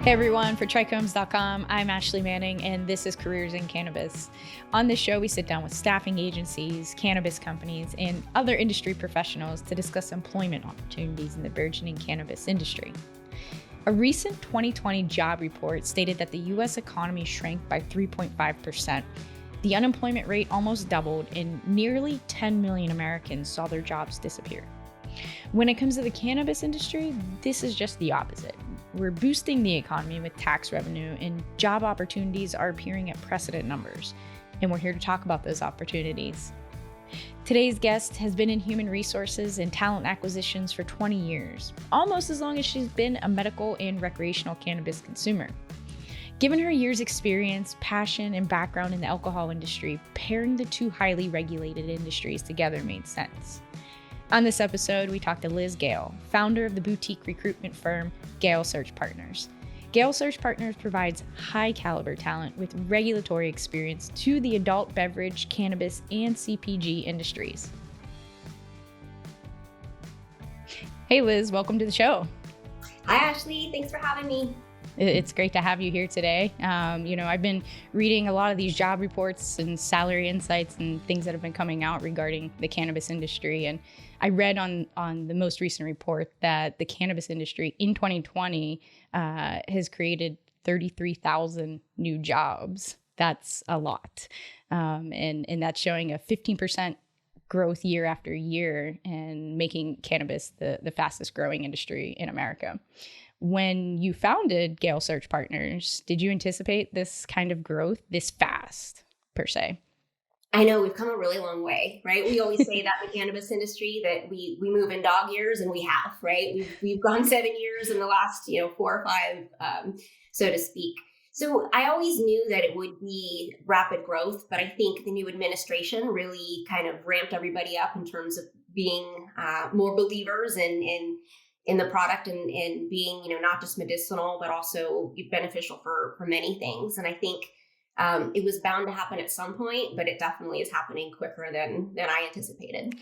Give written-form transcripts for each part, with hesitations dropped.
Hey everyone, for TRICHOMES.com, I'm Ashley Manning, and this is Careers in Cannabis. On this show, we sit down with staffing agencies, cannabis companies, and other industry professionals to discuss employment opportunities in the burgeoning cannabis industry. A recent 2020 job report stated that the U.S. economy shrank by 3.5%. The unemployment rate almost doubled, and nearly 10 million Americans saw their jobs disappear. When it comes to the cannabis industry, this is just the opposite. We're boosting the economy with tax revenue, and job opportunities are appearing at precedent numbers. And we're here to talk about those opportunities. Today's guest has been in human resources and talent acquisitions for 20 years, almost as long as she's been a medical and recreational cannabis consumer. Given her years' experience, passion, and background in the alcohol industry, pairing the two highly regulated industries together made sense. On this episode, we talked to Liz Gehl, founder of the boutique recruitment firm Gehl Search Partners. Gehl Search Partners provides high-caliber talent with regulatory experience to the adult beverage, cannabis, and CPG industries. Hey Liz, welcome to the show. Hi Ashley, thanks for having me. It's great to have you here today. I've been reading a lot of these job reports and salary insights and things that have been coming out regarding the cannabis industry. And I read on the most recent report that the cannabis industry in 2020 has created 33,000 new jobs. That's a lot. And that's showing a 15% growth year after year and making cannabis the fastest growing industry in America. When you founded Gehl Search Partners, did you anticipate this kind of growth this fast, per se? I know we've come a really long way, right? We always say that in the cannabis industry that we move in dog years, and we have, right? We've gone 7 years in the last 4 or 5, so to speak. So I always knew that it would be rapid growth, but I think the new administration really kind of ramped everybody up in terms of being more believers in the product and being, not just medicinal, but also beneficial for many things. And I think it was bound to happen at some point, but it definitely is happening quicker than I anticipated.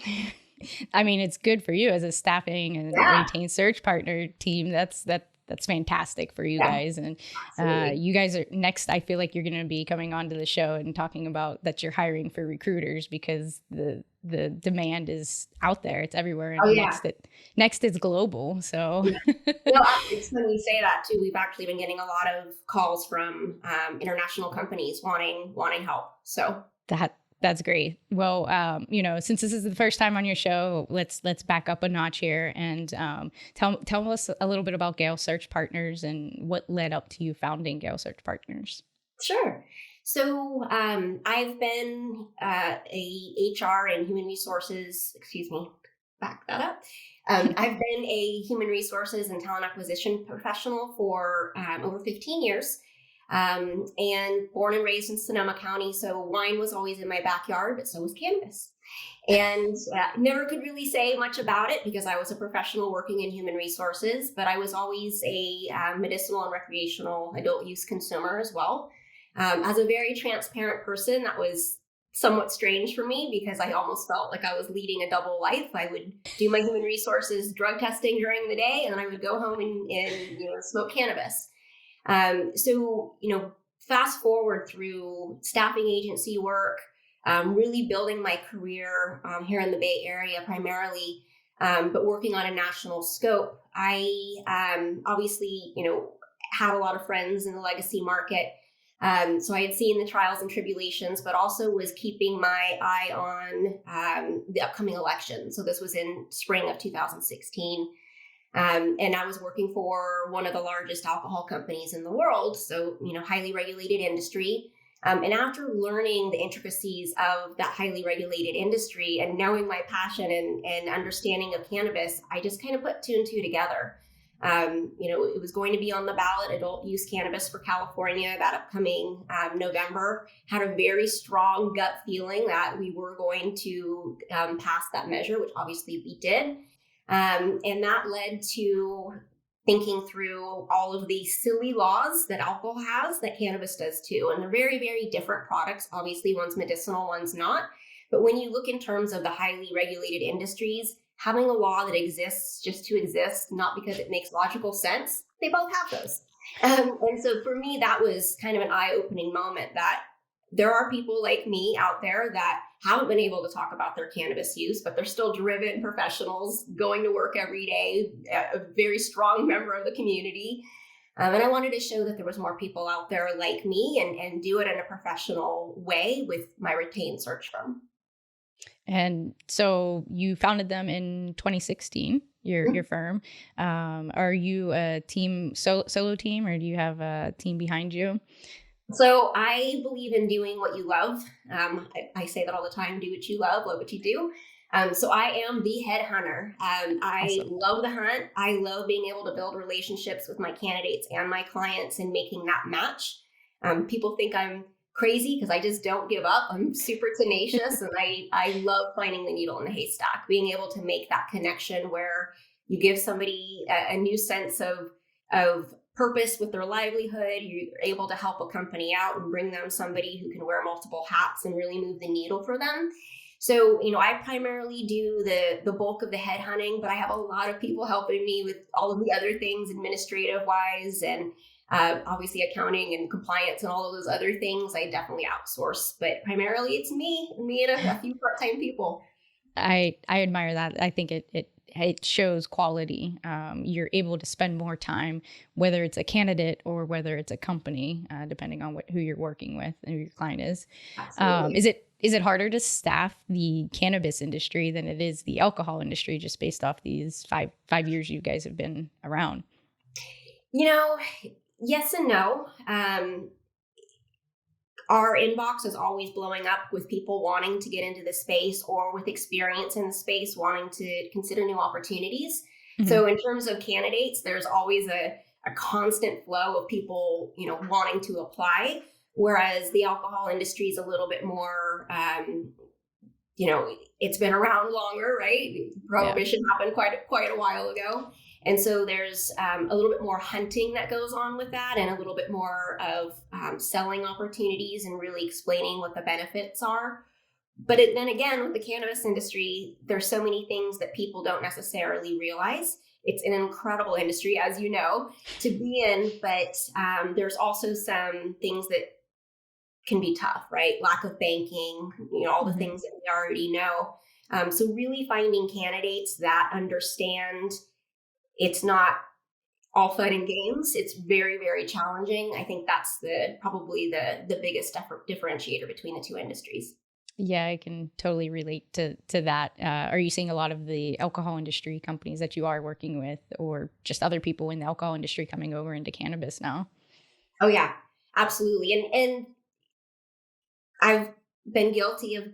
I mean, it's good for you as a staffing and retained search partner team. That's fantastic for you guys. And you guys are next. I feel like you're going to be coming onto the show and talking about that you're hiring for recruiters because the demand is out there. It's everywhere. And next is global. So it's when we say that too, we've actually been getting a lot of calls from international companies wanting help. So that's great. Well, since this is the first time on your show, let's back up a notch here and tell us a little bit about Gehl Search Partners and what led up to you founding Gehl Search Partners. Sure. So I've been a HR and human resources, back that up. I've been a human resources and talent acquisition professional for over 15 years. And born and raised in Sonoma County. So wine was always in my backyard, but so was cannabis. And never could really say much about it because I was a professional working in human resources, but I was always a medicinal and recreational adult use consumer as well. As a very transparent person, that was somewhat strange for me because I almost felt like I was leading a double life. I would do my human resources drug testing during the day, and then I would go home and smoke cannabis. Fast forward through staffing agency work, really building my career here in the Bay Area primarily, but working on a national scope. I obviously, had a lot of friends in the legacy market. So I had seen the trials and tribulations, but also was keeping my eye on the upcoming election. So this was in spring of 2016. And I was working for one of the largest alcohol companies in the world. So, highly regulated industry. And after learning the intricacies of that highly regulated industry and knowing my passion and understanding of cannabis, I just kind of put 2 and 2 together. It was going to be on the ballot, adult use cannabis for California, that upcoming November. Had a very strong gut feeling that we were going to pass that measure, which obviously we did. And that led to thinking through all of the silly laws that alcohol has that cannabis does too. And they're very, very different products. Obviously, one's medicinal, one's not. But when you look in terms of the highly regulated industries, having a law that exists just to exist, not because it makes logical sense, they both have those. And so for me, that was kind of an eye-opening moment that there are people like me out there that haven't been able to talk about their cannabis use, but they're still driven professionals going to work every day, a very strong member of the community. And I wanted to show that there was more people out there like me and do it in a professional way with my retained search firm. And so you founded them in 2016, your firm. Are you a team, solo team, or do you have a team behind you? So I believe in doing what you love. I say that all the time, do what you love what you do. So I am the head hunter. I Awesome. love the hunt. I love being able to build relationships with my candidates and my clients and making that match. People think I'm crazy because I just don't give up. I'm super tenacious and I love finding the needle in the haystack, being able to make that connection where you give somebody a new sense of purpose with their livelihood. You're able to help a company out and bring them somebody who can wear multiple hats and really move the needle for them. So, I primarily do the bulk of the head hunting, but I have a lot of people helping me with all of the other things administrative wise and obviously accounting and compliance and all of those other things. I definitely outsource, but primarily it's me and a few part-time people. I admire that. I think it shows quality. You're able to spend more time, whether it's a candidate or whether it's a company, depending on who you're working with and who your client is. Absolutely. Is it harder to staff the cannabis industry than it is the alcohol industry, just based off these five years you guys have been around? Yes and no. Our inbox is always blowing up with people wanting to get into the space or with experience in the space wanting to consider new opportunities. Mm-hmm. So in terms of candidates, there's always a constant flow of people, wanting to apply. Whereas the alcohol industry is a little bit more, it's been around longer, right? Prohibition happened quite a while ago. And so there's a little bit more hunting that goes on with that and a little bit more of selling opportunities and really explaining what the benefits are. But then again, with the cannabis industry, there's so many things that people don't necessarily realize. It's an incredible industry, as you know, to be in, but there's also some things that can be tough, right? Lack of banking, all the Mm-hmm. things that we already know. So really finding candidates that understand it's not all fun and games. It's very, very challenging. I think that's probably the biggest differentiator between the two industries. Yeah, I can totally relate to that. Are you seeing a lot of the alcohol industry companies that you are working with, or just other people in the alcohol industry coming over into cannabis now? Oh yeah, absolutely. And I've been guilty of,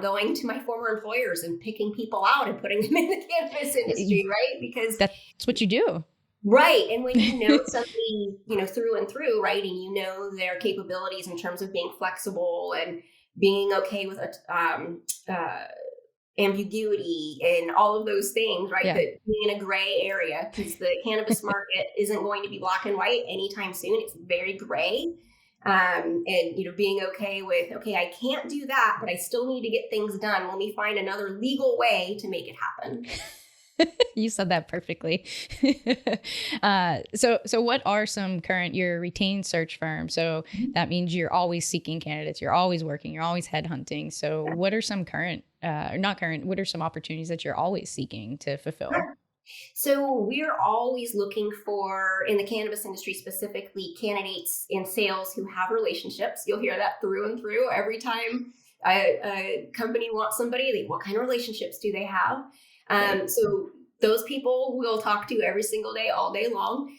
going to my former employers and picking people out and putting them in the cannabis industry, right? Because That's what you do. right. And when you know somebody, through and through, right, and you know their capabilities in terms of being flexible and being okay with ambiguity and all of those things, right? Yeah. That being in a gray area, because the cannabis market isn't going to be black and white anytime soon. It's very gray. And being okay with, okay, I can't do that, but I still need to get things done. Let me find another legal way to make it happen. You said that perfectly. So what are some your retained search firm? So that means you're always seeking candidates, you're always working, you're always headhunting. So what are some what are some opportunities that you're always seeking to fulfill? Sure. So we're always looking for, in the cannabis industry specifically, candidates in sales who have relationships. You'll hear that through and through. Every time a company wants somebody, what kind of relationships do they have? So those people we'll talk to every single day, all day long.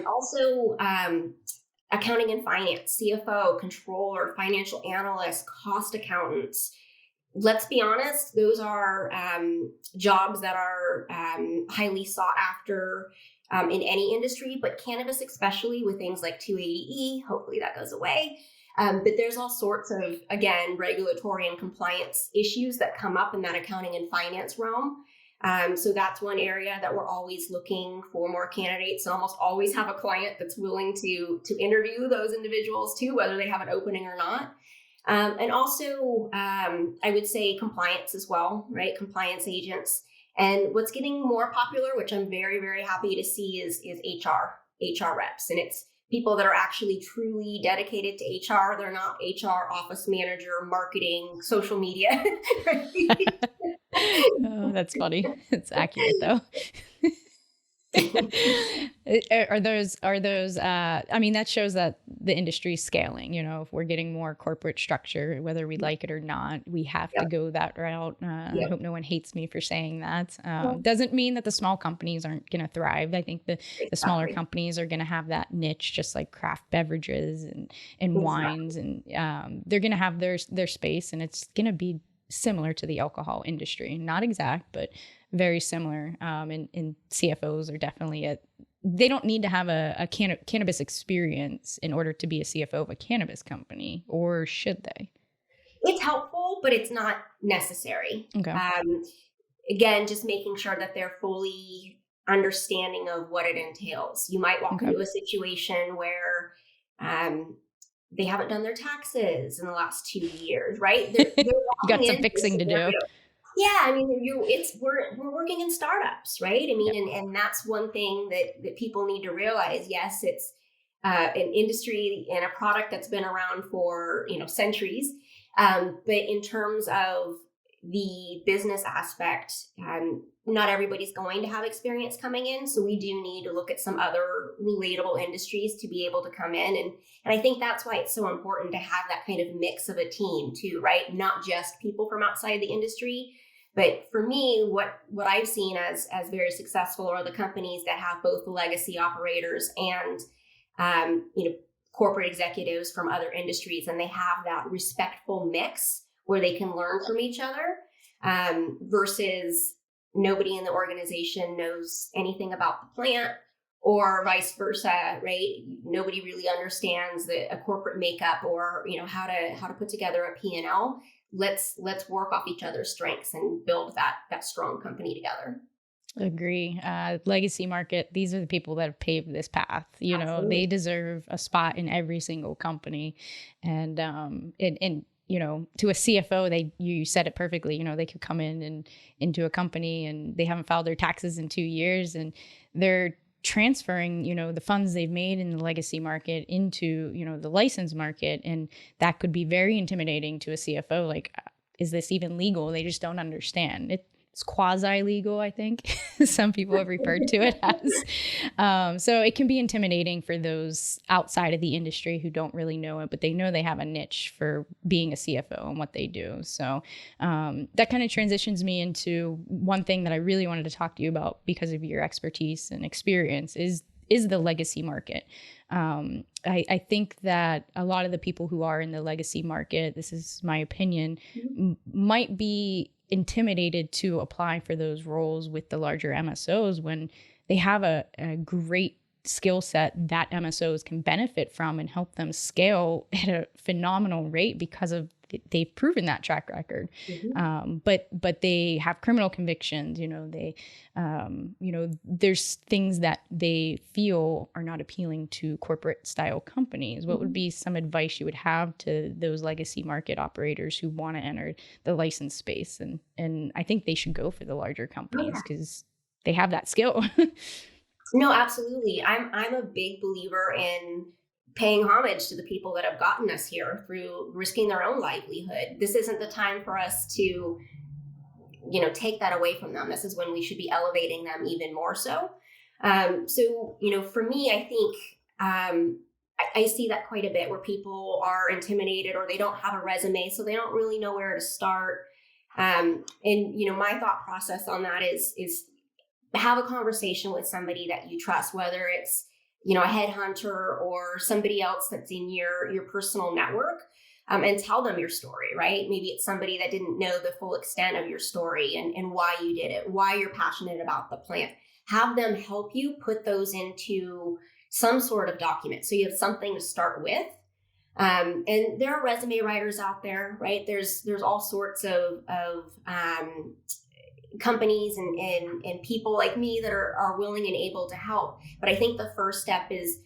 Also, accounting and finance, CFO, controller, financial analyst, cost accountants. Let's be honest, those are jobs that are highly sought after in any industry, but cannabis, especially with things like 280E, hopefully that goes away. But there's all sorts of, again, regulatory and compliance issues that come up in that accounting and finance realm. So that's one area that we're always looking for more candidates, and almost always have a client that's willing to interview those individuals too, whether they have an opening or not. And also, I would say compliance as well, right? Compliance agents. And what's getting more popular, which I'm very, very happy to see, is HR reps. And it's people that are actually truly dedicated to HR. They're not HR, office manager, marketing, social media. Oh, that's funny. It's accurate though. Are those I mean, that shows that the industry is scaling. If we're getting more corporate structure, whether we like it or not, we have to Yep. go that route. I Yep. hope no one hates me for saying that. Well, Doesn't mean that the small companies aren't going to thrive. I think the smaller exactly. companies are going to have that niche, just like craft beverages and Exactly. wines, and they're going to have their space, and it's going to be similar to the alcohol industry. Not exact, but very similar. And CFOs are definitely they don't need to have a cannabis experience in order to be a CFO of a cannabis company, or should they? It's helpful, but it's not necessary. Okay. Again, just making sure that they're fully understanding of what it entails. You might walk Okay. into a situation where um, they haven't done their taxes in the last 2 years, right? They're You walking got some into a fixing to do. scenario. Yeah, I mean, we're working in startups, right? I Yeah. mean, and that's one thing that people need to realize. Yes, it's an industry and a product that's been around for centuries, but in terms of the business aspect, not everybody's going to have experience coming in. So we do need to look at some other relatable industries to be able to come in. And I think that's why it's so important to have that kind of mix of a team too, right? Not just people from outside the industry. But for me, what I've seen as very successful are the companies that have both the legacy operators and corporate executives from other industries, and they have that respectful mix where they can learn from each other, versus nobody in the organization knows anything about the plant, or vice versa, right? Nobody really understands a corporate makeup, or how to put together a P&L. Let's work off each other's strengths and build that strong company together. Agree. Legacy market, these are the people that have paved this path. They Absolutely. deserve a spot in every single company. And to a CFO, you said it perfectly. They could come in and into a company and they haven't filed their taxes in 2 years, and they're transferring, the funds they've made in the legacy market into, the license market. And that could be very intimidating to a CFO. Like, is this even legal? They just don't understand. It's quasi-legal, I think. Some people have referred to it as. So it can be intimidating for those outside of the industry who don't really know it, but they know they have a niche for being a CFO and what they do. So that kind of transitions me into one thing that I really wanted to talk to you about, because of your expertise and experience, is the legacy market. I think that a lot of the people who are in the legacy market, this is my opinion, might be intimidated to apply for those roles with the larger MSOs when they have a great skill set that MSOs can benefit from and help them scale at a phenomenal rate because of they've proven that track record. Mhm. But they have criminal convictions. There's things that they feel are not appealing to corporate style companies. What would Mhm. be some advice you would have to those legacy market operators who want to enter the license space? And I think they should go for the larger Oh, companies yeah. because they have that skill. No, absolutely. I'm a big believer in paying homage to the people that have gotten us here through risking their own livelihood. This isn't the time for us to, take that away from them. This is when we should be elevating them even more so. For me, I think I see that quite a bit where people are intimidated or they don't have a resume, so they don't really know where to start. And my thought process on that is have a conversation with somebody that you trust, whether it's a headhunter or somebody else that's in your personal network, and tell them your story, right? Maybe it's somebody that didn't know the full extent of your story and why you did it, why you're passionate about the plant. Have them help you put those into some sort of document so you have something to start with. And there are resume writers out there, right? There's all sorts of companies and people like me that are willing and able to help. But I think the first step is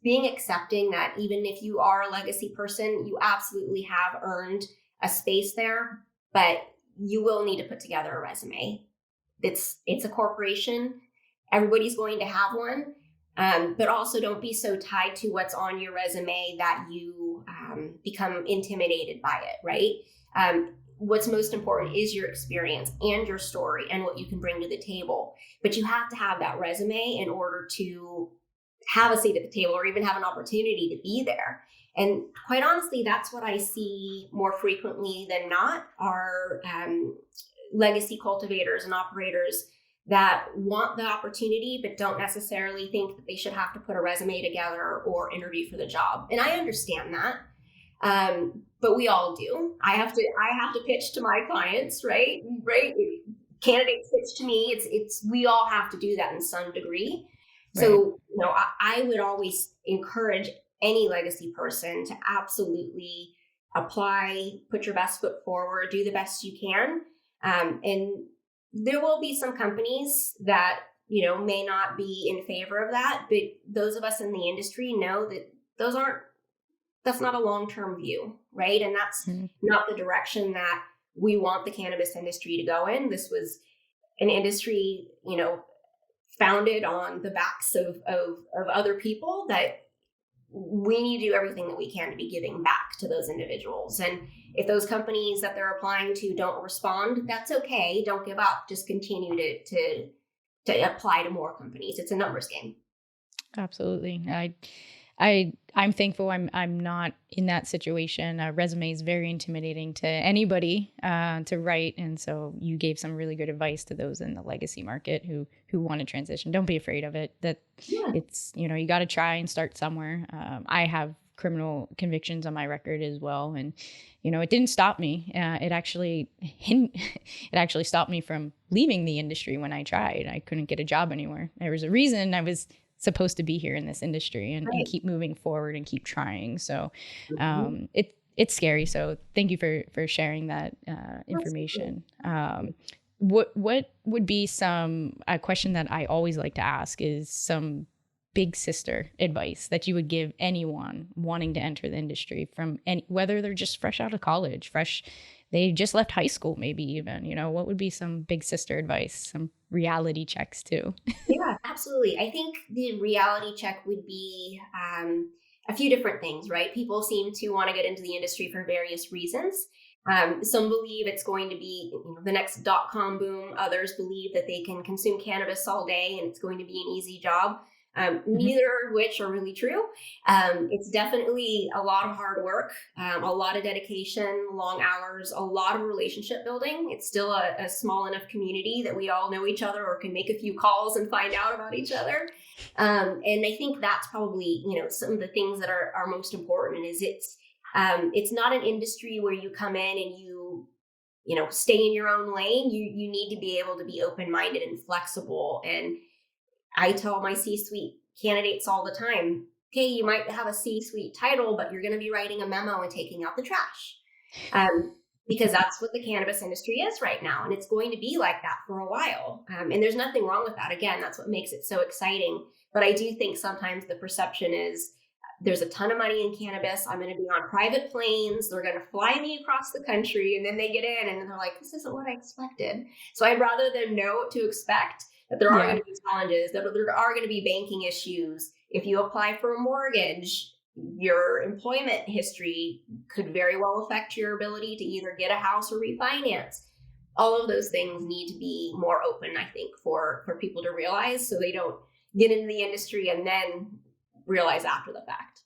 being accepting that even if you are a legacy person, you absolutely have earned a space there, but you will need to put together a resume. It's a corporation. Everybody's going to have one. But also don't be so tied to what's on your resume that you become intimidated by it, right? What's most important is your experience and your story and what you can bring to the table. But you have to have that resume in order to have a seat at the table or even have an opportunity to be there. And quite honestly, that's what I see more frequently than not are legacy cultivators and operators that want the opportunity, but don't necessarily think that they should have to put a resume together or interview for the job. And I understand that. But we all do. I have to pitch to my clients, right? Right. Candidates pitch to me. We all have to do that in some degree. Right. So, I would always encourage any legacy person to absolutely apply, put your best foot forward, do the best you can. And there will be some companies that, may not be in favor of that, but those of us in the industry know that that's not a long-term view, right? And that's not the direction that we want the cannabis industry to go in. This was an industry, founded on the backs of other people that we need to do everything that we can to be giving back to those individuals. And if those companies that they're applying to don't respond, that's okay. Don't give up. Just continue to apply to more companies. It's a numbers game. Absolutely. I'm thankful I'm not in that situation. A resume is very intimidating to anybody to write. And so you gave some really good advice to those in the legacy market who want to transition. Don't be afraid of it. It's, you got to try and start somewhere. I have criminal convictions on my record as well. And, it didn't stop me. It actually stopped me from leaving the industry when I tried. I couldn't get a job anywhere. There was a reason I was supposed to be here in this industry and keep moving forward and keep trying. So it's scary. So thank you for sharing that information. What would be a question that I always like to ask is some big sister advice that you would give anyone wanting to enter the industry whether they're just fresh out of college, they just left high school, maybe even, what would be some big sister advice, some reality checks too? Yeah, absolutely. I think the reality check would be a few different things, right? People seem to want to get into the industry for various reasons. Some believe it's going to be the next .com boom. Others believe that they can consume cannabis all day and it's going to be an easy job. Neither of which are really true. It's definitely a lot of hard work, a lot of dedication, long hours, a lot of relationship building. It's still a small enough community that we all know each other or can make a few calls and find out about each other. And I think that's probably, some of the things that are most important is it's not an industry where you come in and you stay in your own lane. You need to be able to be open-minded and flexible. And I tell my C-suite candidates all the time, okay, you might have a C-suite title, but you're going to be writing a memo and taking out the trash. Because that's what the cannabis industry is right now. And it's going to be like that for a while. And there's nothing wrong with that. Again, that's what makes it so exciting. But I do think sometimes the perception is there's a ton of money in cannabis. I'm going to be on private planes. They're going to fly me across the country. And then they get in and they're like, this isn't what I expected. So I'd rather them know what to expect, that there are going to be challenges, that there are going to be banking issues. If you apply for a mortgage, your employment history could very well affect your ability to either get a house or refinance. All of those things need to be more open, I think, for people to realize so they don't get into the industry and then realize after the fact.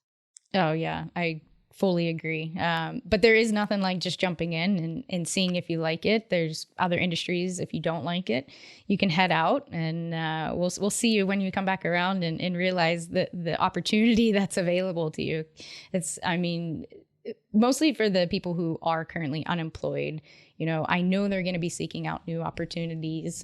Oh, yeah, I fully agree. But there is nothing like just jumping in and seeing if you like it. There's other industries. If you don't like it, you can head out and we'll see you when you come back around and realize the opportunity that's available to you. Mostly for the people who are currently unemployed. I know they're going to be seeking out new opportunities.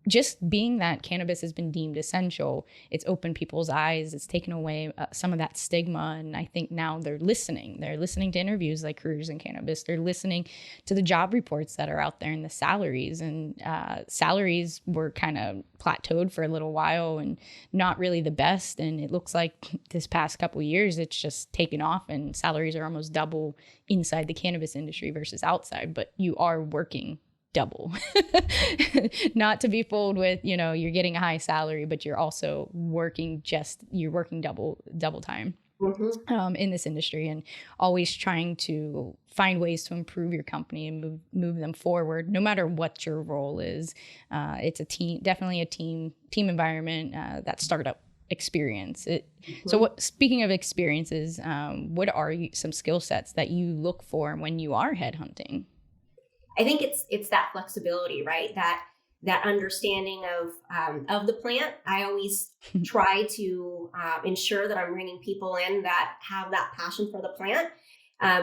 Just being that cannabis has been deemed essential, it's opened people's eyes. It's taken away some of that stigma. And I think now they're listening. They're listening to interviews like Careers in Cannabis. They're listening to the job reports that are out there and the salaries. And salaries were kind of plateaued for a little while and not really the best. And it looks like this past couple of years, it's just taken off and salaries are almost double inside the cannabis industry versus outside. But you are working double. Not to be fooled with, you're getting a high salary, but you're also working double time. In this industry, and always trying to find ways to improve your company and move them forward, no matter what your role is. It's definitely a team environment, that startup experience. So speaking of experiences, what are some skill sets that you look for when you are headhunting? I think it's that flexibility, right? That understanding of the plant. I always try to ensure that I'm bringing people in that have that passion for the plant.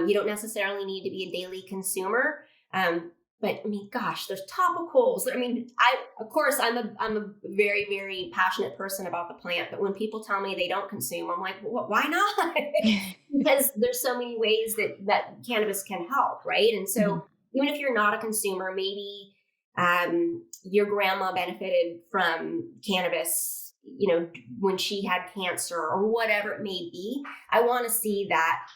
You don't necessarily need to be a daily consumer, but I mean, gosh, there's topicals. I mean, I'm a very, very passionate person about the plant, but when people tell me they don't consume, I'm like, well, why not? Because there's so many ways that cannabis can help, right? And so even if you're not a consumer, maybe your grandma benefited from cannabis, when she had cancer or whatever it may be. I want to see that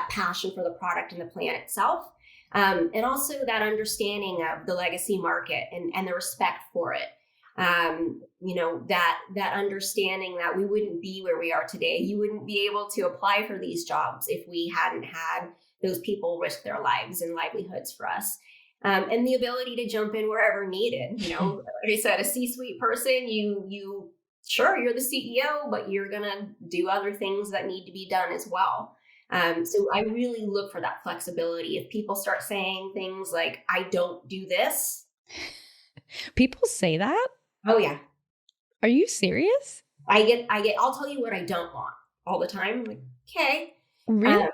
passion for the product and the plant itself. And also that understanding of the legacy market and the respect for it. That understanding that we wouldn't be where we are today. You wouldn't be able to apply for these jobs if we hadn't had those people risk their lives and livelihoods for us. And the ability to jump in wherever needed. Like I said, a C-suite person, you're the CEO, but you're going to do other things that need to be done as well. So I really look for that flexibility. If people start saying things like, I don't do this. People say that? Oh yeah. Are you serious? I'll tell you what I don't want all the time. Like, okay. Really?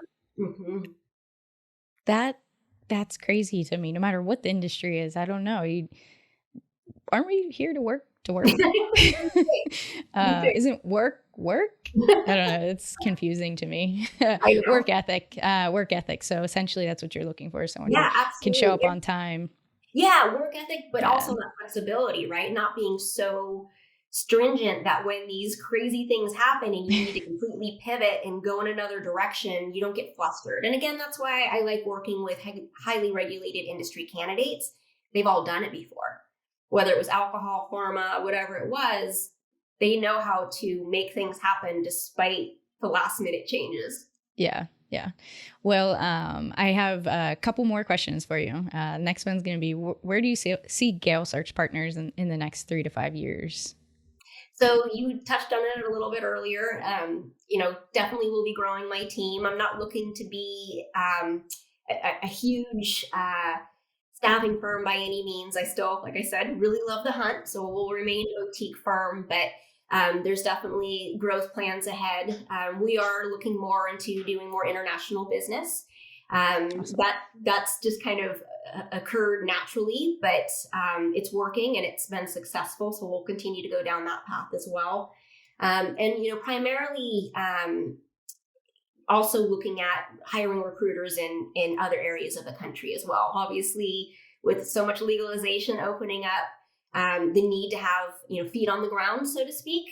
That's crazy to me. No matter what the industry is, I don't know. Aren't we here to work? Isn't work? I don't know. It's confusing to me. Work ethic. So essentially, that's what you're looking for. Someone who can show up on time. Yeah, work ethic, but also that flexibility, right? Not being so stringent that when these crazy things happen and you need to completely pivot and go in another direction, you don't get flustered. And again, that's why I like working with highly regulated industry candidates. They've all done it before. Whether it was alcohol, pharma, whatever it was, they know how to make things happen despite the last minute changes. Yeah. Well, I have a couple more questions for you. Next one's going to be, where do you see Gehl Search Partners in the next 3 to 5 years? So you touched on it a little bit earlier. Definitely will be growing my team. I'm not looking to be a huge staffing firm by any means. I still, like I said, really love the hunt. So we'll remain a boutique firm, but there's definitely growth plans ahead. We are looking more into doing more international business. Awesome. That's just kind of occurred naturally, but it's working and it's been successful. So we'll continue to go down that path as well. And primarily also looking at hiring recruiters in other areas of the country as well. Obviously, with so much legalization opening up, the need to have feet on the ground, so to speak,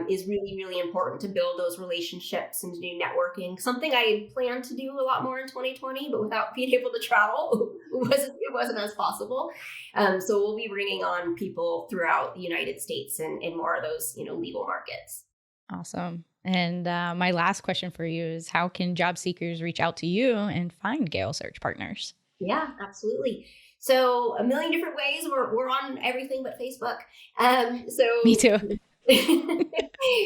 is really, really important to build those relationships and to do networking. Something I planned to do a lot more in 2020, but without being able to travel, it wasn't as possible. So we'll be bringing on people throughout the United States and more of those legal markets. Awesome. And my last question for you is, how can job seekers reach out to you and find Gehl Search Partners? Yeah, absolutely. So a million different ways. We're on everything but Facebook. Me too.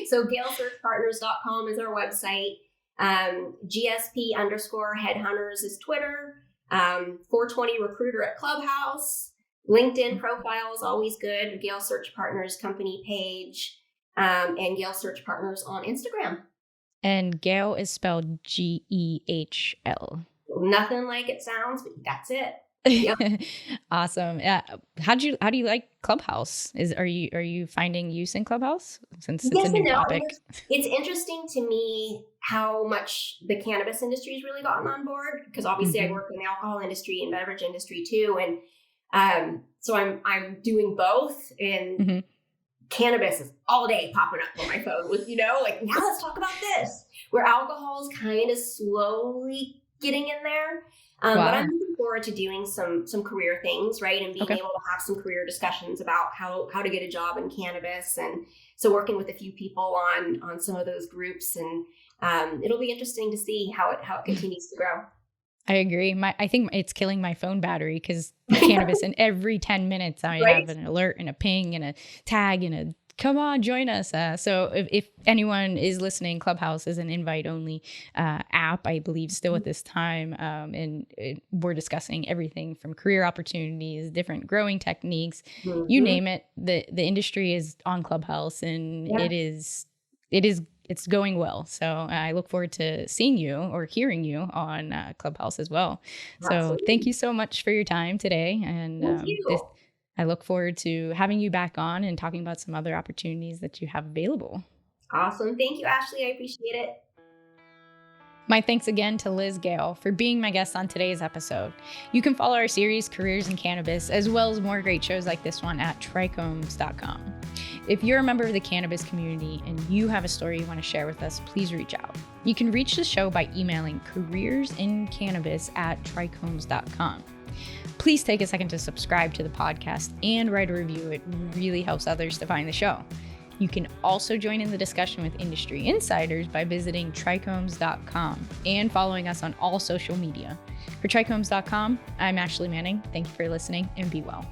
So GehlSearchPartners.com is our website. GSP_headhunters is Twitter. 420 Recruiter at Clubhouse. LinkedIn profile is always good. Gehl Search Partners company page. And Gehl Search Partners on Instagram. And Gehl is spelled Gehl. Nothing like it sounds, but that's it. Yep. Awesome. Yeah. How do you like Clubhouse? Are you finding use in Clubhouse since it's a new topic? It's interesting to me how much the cannabis industry has really gotten on board, because obviously I work in the alcohol industry and beverage industry too, and so I'm doing both, and cannabis is all day popping up on my phone with like, now let's talk about this. Where alcohol is kind of slowly getting in there. Wow. But I'm looking forward to doing some career things, right? And being able to have some career discussions about how to get a job in cannabis. And so working with a few people on some of those groups, and it'll be interesting to see how it continues to grow. I agree. I think it's killing my phone battery because cannabis, and every 10 minutes I have an alert and a ping and a tag and a come on, join us. So if anyone is listening, Clubhouse is an invite-only app, I believe, still at this time. And we're discussing everything from career opportunities, different growing techniques, you name it. The industry is on Clubhouse, and it's going well. So I look forward to seeing you or hearing you on Clubhouse as well. So thank you so much for your time today. And I look forward to having you back on and talking about some other opportunities that you have available. Awesome. Thank you, Ashley. I appreciate it. My thanks again to Liz Gehl for being my guest on today's episode. You can follow our series, Careers in Cannabis, as well as more great shows like this one at TRICHOMES.com. If you're a member of the cannabis community and you have a story you want to share with us, please reach out. You can reach the show by emailing careersincannabis@trichomes.com. Please take a second to subscribe to the podcast and write a review. It really helps others to find the show. You can also join in the discussion with industry insiders by visiting trichomes.com and following us on all social media. For trichomes.com, I'm Ashley Manning. Thank you for listening, and be well.